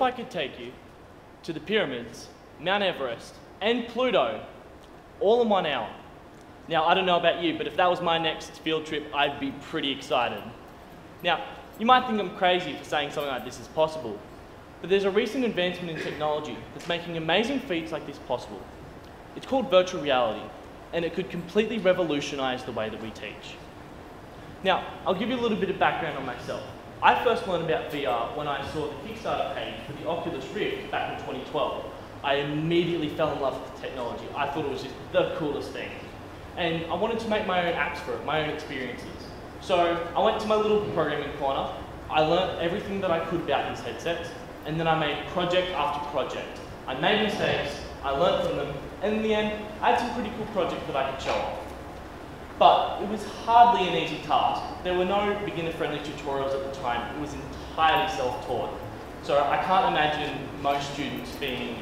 I could take you to the pyramids, Mt Everest, and Pluto all in 1 hour. Now, I don't know about you, but if that was my next field trip, I'd be pretty excited. Now, you might think I'm crazy for saying something like this is possible, but there's a recent advancement in technology that's making amazing feats like this possible. It's called virtual reality, and it could completely revolutionize the way that we teach. Now, I'll give you a little bit of background on myself. I first learned about VR when I saw the Kickstarter page for the Oculus Rift back in 2012. I immediately fell in love with the technology. I thought it was just the coolest thing. And I wanted to make my own apps for it, my own experiences. So I went to my little programming corner, I learned everything that I could about these headsets, and then I made project after project. I made mistakes, I learned from them, and in the end, I had some pretty cool projects that I could show off. But it was hardly an easy task. There were no beginner-friendly tutorials at the time. It was entirely self-taught. So I can't imagine most students being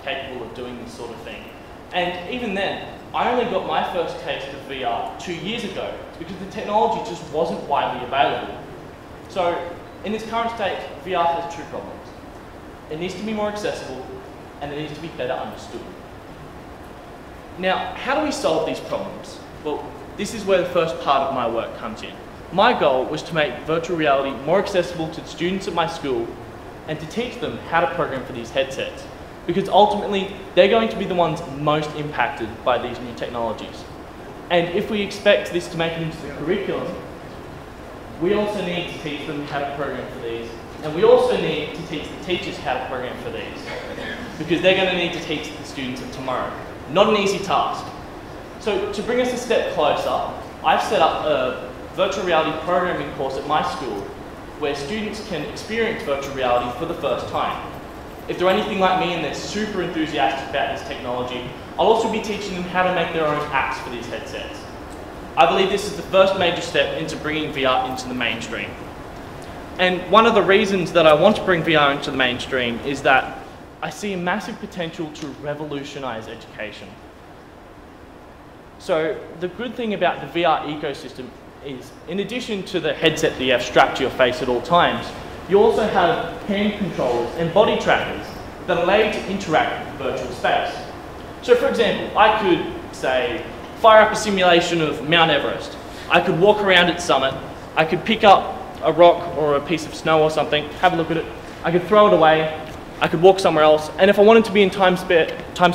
capable of doing this sort of thing. And even then, I only got my first taste of VR 2 years ago because the technology just wasn't widely available. So in its current state, VR has two problems. It needs to be more accessible and it needs to be better understood. Now, how do we solve these problems? Well, this is where the first part of my work comes in. My goal was to make virtual reality more accessible to the students at my school and to teach them how to program for these headsets, because ultimately they're going to be the ones most impacted by these new technologies. And if we expect this to make it into the curriculum, we also need to teach them how to program for these, and we also need to teach the teachers how to program for these, because they're going to need to teach the students of tomorrow. Not an easy task. So to bring us a step closer, I've set up a virtual reality programming course at my school where students can experience virtual reality for the first time. If they're anything like me and they're super enthusiastic about this technology, I'll also be teaching them how to make their own apps for these headsets. I believe this is the first major step into bringing VR into the mainstream. And one of the reasons that I want to bring VR into the mainstream is that I see a massive potential to revolutionize education. So the good thing about the VR ecosystem is, in addition to the headset that you have strapped to your face at all times, you also have hand controllers and body trackers that allow you to interact with virtual space. So for example, I could, say, fire up a simulation of Mt Everest. I could walk around its summit, I could pick up a rock or a piece of snow or something, have a look at it, I could throw it away, I could walk somewhere else, and if I wanted to be in Times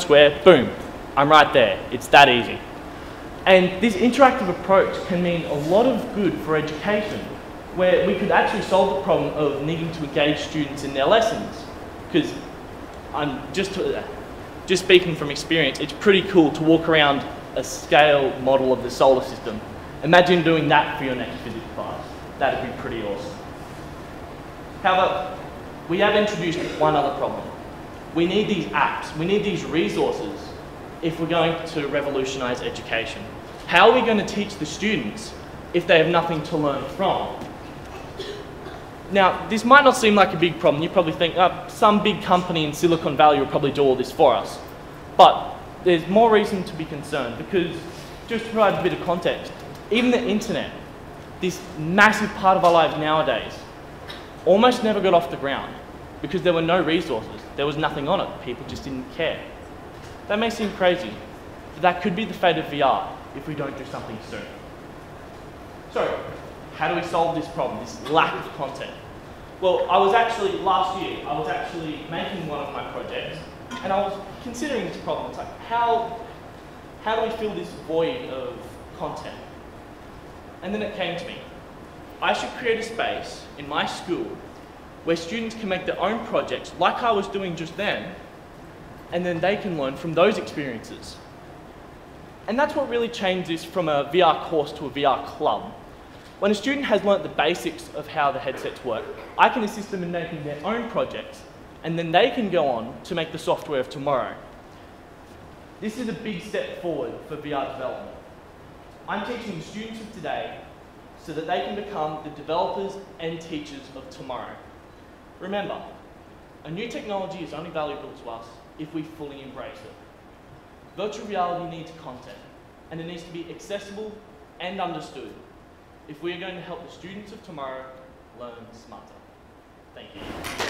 Square, boom, I'm right there. It's that easy. And this interactive approach can mean a lot of good for education, where we could actually solve the problem of needing to engage students in their lessons. Because I'm just speaking from experience, it's pretty cool to walk around a scale model of the solar system. Imagine doing that for your next physics class. That'd be pretty awesome. However, we have introduced one other problem. We need these apps, we need these resources if we're going to revolutionize education. How are we going to teach the students if they have nothing to learn from? Now, this might not seem like a big problem. You probably think, some big company in Silicon Valley will probably do all this for us. But there's more reason to be concerned, because just to provide a bit of context, even the internet, this massive part of our lives nowadays, almost never got off the ground because there were no resources. There was nothing on it. People just didn't care. That may seem crazy, but that could be the fate of VR if we don't do something soon. So, how do we solve this problem, this lack of content? Well, last year, I was actually making one of my projects, and I was considering this problem. It's like, how do we fill this void of content? And then it came to me. I should create a space in my school where students can make their own projects, like I was doing just then, and then they can learn from those experiences. And that's what really changed this from a VR course to a VR club. When a student has learnt the basics of how the headsets work, I can assist them in making their own projects, and then they can go on to make the software of tomorrow. This is a big step forward for VR development. I'm teaching the students of today so that they can become the developers and teachers of tomorrow. Remember, a new technology is only valuable to us if we fully embrace it. Virtual reality needs content, and it needs to be accessible and understood if we are going to help the students of tomorrow learn smarter. Thank you.